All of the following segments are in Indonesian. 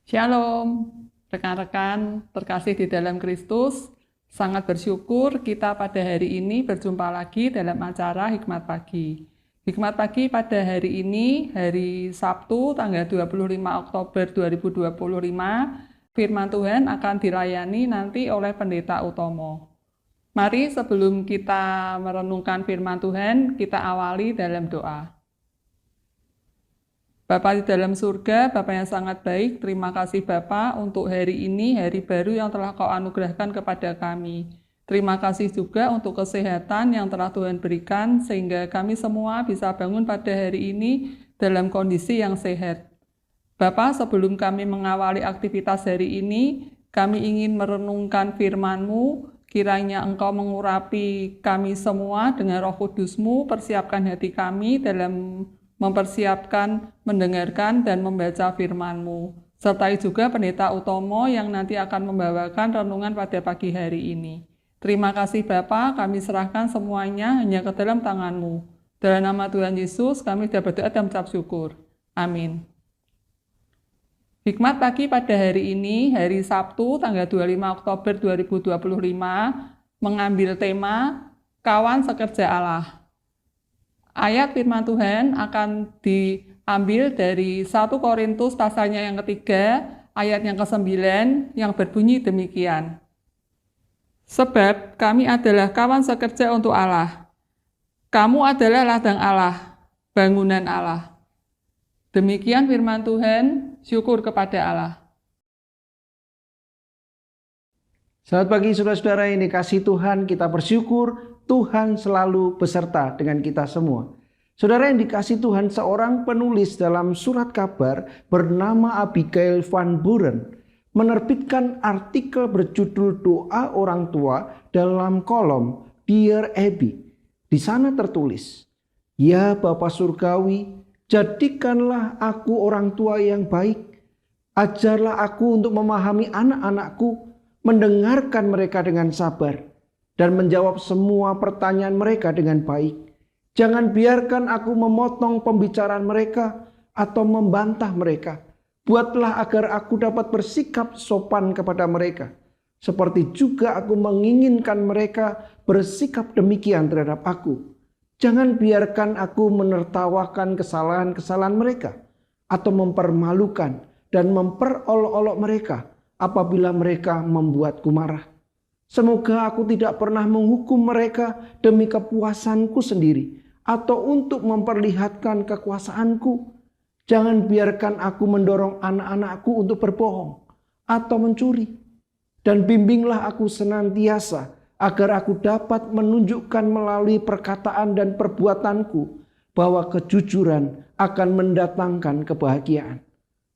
Shalom, rekan-rekan terkasih di dalam Kristus. Sangat bersyukur kita pada hari ini berjumpa lagi dalam acara Hikmat Pagi. Hikmat Pagi pada hari ini, hari Sabtu, tanggal 25 Oktober 2025, firman Tuhan akan dilayani nanti oleh Pendeta Utomo. Mari sebelum kita merenungkan firman Tuhan, kita awali dalam doa. Bapa di dalam surga, Bapa yang sangat baik, terima kasih Bapa untuk hari ini, hari baru yang telah Kau anugerahkan kepada kami. Terima kasih juga untuk kesehatan yang telah Tuhan berikan, sehingga kami semua bisa bangun pada hari ini dalam kondisi yang sehat. Bapa, sebelum kami mengawali aktivitas hari ini, kami ingin merenungkan firman-Mu, kiranya Engkau mengurapi kami semua dengan Roh Kudus-Mu, persiapkan hati kami dalam mempersiapkan, mendengarkan, dan membaca firman-Mu. Sertai juga Pendeta Utomo yang nanti akan membawakan renungan pada pagi hari ini. Terima kasih Bapa, kami serahkan semuanya hanya ke dalam tangan-Mu. Dalam nama Tuhan Yesus, kami sudah berdoa dan mengucap syukur. Amin. Hikmat pagi pada hari ini, hari Sabtu, tanggal 25 Oktober 2025, mengambil tema Kawan Sekerja Allah. Ayat firman Tuhan akan diambil dari 1 Korintus pasalnya yang ketiga, ayat yang ke-9, yang berbunyi demikian. Sebab kami adalah kawan sekerja untuk Allah. Kamu adalah ladang Allah, bangunan Allah. Demikian firman Tuhan, syukur kepada Allah. Selamat pagi saudara-saudara yang dikasihi Tuhan, kita bersyukur Tuhan selalu beserta dengan kita semua. Saudara yang dikasihi Tuhan, seorang penulis dalam surat kabar bernama Abigail Van Buren menerbitkan artikel berjudul Doa Orang Tua dalam kolom Dear Abby. Di sana tertulis, "Ya Bapa Surgawi, jadikanlah aku orang tua yang baik. Ajarlah aku untuk memahami anak-anakku, mendengarkan mereka dengan sabar, dan menjawab semua pertanyaan mereka dengan baik. Jangan biarkan aku memotong pembicaraan mereka atau membantah mereka. Buatlah agar aku dapat bersikap sopan kepada mereka. Seperti juga aku menginginkan mereka bersikap demikian terhadap aku. Jangan biarkan aku menertawakan kesalahan-kesalahan mereka atau mempermalukan dan memperolok-olok mereka apabila mereka membuatku marah. Semoga aku tidak pernah menghukum mereka demi kepuasanku sendiri atau untuk memperlihatkan kekuasaanku. Jangan biarkan aku mendorong anak-anakku untuk berbohong atau mencuri. Dan bimbinglah aku senantiasa agar aku dapat menunjukkan melalui perkataan dan perbuatanku bahwa kejujuran akan mendatangkan kebahagiaan.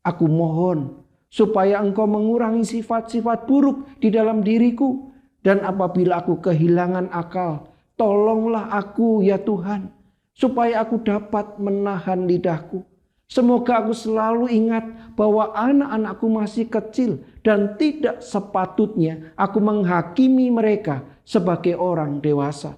Aku mohon supaya Engkau mengurangi sifat-sifat buruk di dalam diriku. Dan apabila aku kehilangan akal, tolonglah aku ya Tuhan, supaya aku dapat menahan lidahku. Semoga aku selalu ingat bahwa anak-anakku masih kecil dan tidak sepatutnya aku menghakimi mereka sebagai orang dewasa.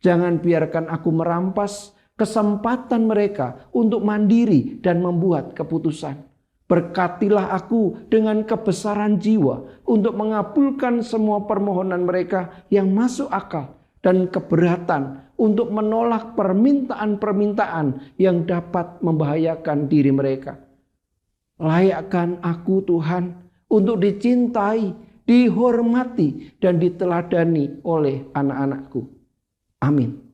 Jangan biarkan aku merampas kesempatan mereka untuk mandiri dan membuat keputusan. Berkatilah aku dengan kebesaran jiwa untuk mengabulkan semua permohonan mereka yang masuk akal dan keberatan untuk menolak permintaan-permintaan yang dapat membahayakan diri mereka. Layakkan aku Tuhan untuk dicintai, dihormati, dan diteladani oleh anak-anakku. Amin.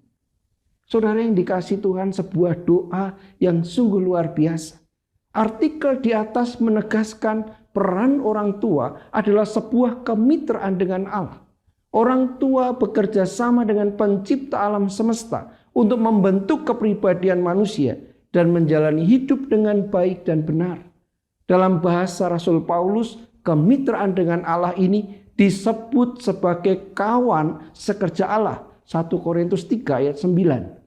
Saudara yang dikasihi Tuhan, sebuah doa yang sungguh luar biasa. Artikel di atas menegaskan peran orang tua adalah sebuah kemitraan dengan Allah. Orang tua bekerja sama dengan pencipta alam semesta untuk membentuk kepribadian manusia dan menjalani hidup dengan baik dan benar. Dalam bahasa Rasul Paulus, kemitraan dengan Allah ini disebut sebagai kawan sekerja Allah. 1 Korintus 3 ayat 9.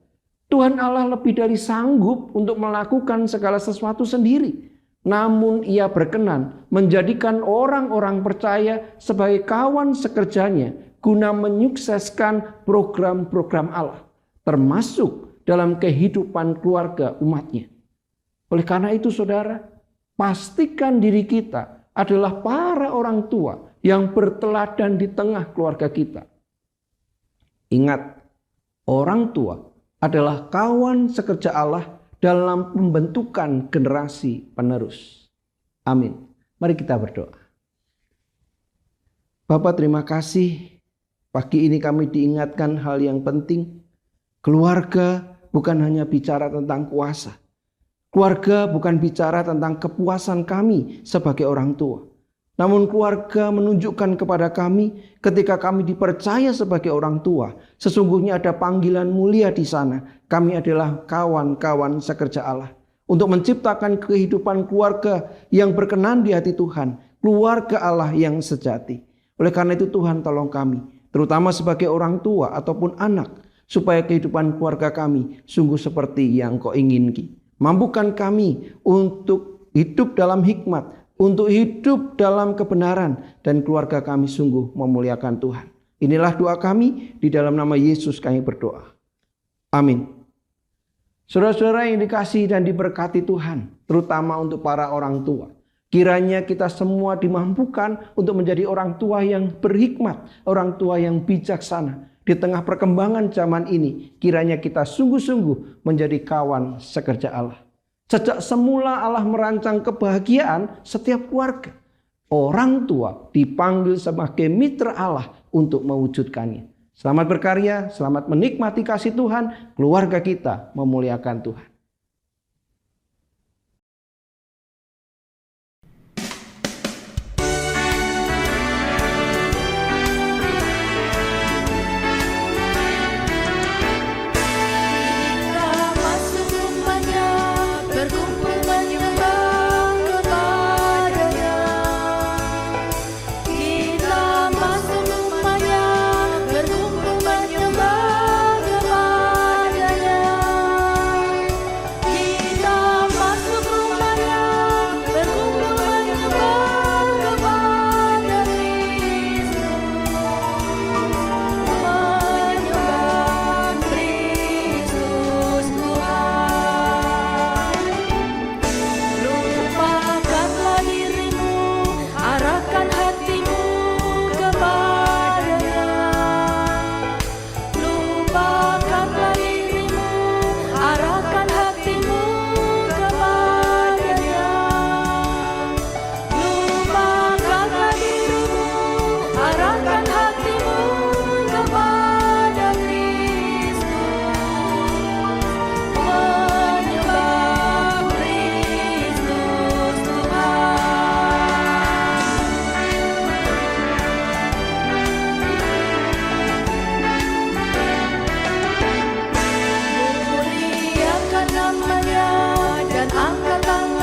Tuhan Allah lebih dari sanggup untuk melakukan segala sesuatu sendiri. Namun ia berkenan menjadikan orang-orang percaya sebagai kawan sekerjanya guna menyukseskan program-program Allah, termasuk dalam kehidupan keluarga umatnya. Oleh karena itu saudara, pastikan diri kita adalah para orang tua yang berteladan di tengah keluarga kita. Ingat, orang tua adalah kawan sekerja Allah dalam pembentukan generasi penerus. Amin. Mari kita berdoa. Bapa, terima kasih. Pagi ini kami diingatkan hal yang penting. Keluarga bukan hanya bicara tentang kuasa. Keluarga bukan bicara tentang kepuasan kami sebagai orang tua. Namun keluarga menunjukkan kepada kami ketika kami dipercaya sebagai orang tua. Sesungguhnya ada panggilan mulia di sana. Kami adalah kawan-kawan sekerja Allah. Untuk menciptakan kehidupan keluarga yang berkenan di hati Tuhan. Keluarga Allah yang sejati. Oleh karena itu Tuhan tolong kami. Terutama sebagai orang tua ataupun anak. Supaya kehidupan keluarga kami sungguh seperti yang Kau inginkan. Mampukan kami untuk hidup dalam hikmat, untuk hidup dalam kebenaran, dan keluarga kami sungguh memuliakan Tuhan. Inilah doa kami, di dalam nama Yesus kami berdoa. Amin. Saudara-saudara yang dikasihi dan diberkati Tuhan, terutama untuk para orang tua. Kiranya kita semua dimampukan untuk menjadi orang tua yang berhikmat, orang tua yang bijaksana. Di tengah perkembangan zaman ini, kiranya kita sungguh-sungguh menjadi kawan sekerja Allah. Sejak semula Allah merancang kebahagiaan setiap keluarga. Orang tua dipanggil sebagai mitra Allah untuk mewujudkannya. Selamat berkarya, selamat menikmati kasih Tuhan, keluarga kita memuliakan Tuhan. Muliakan namanya dan angkat tangan.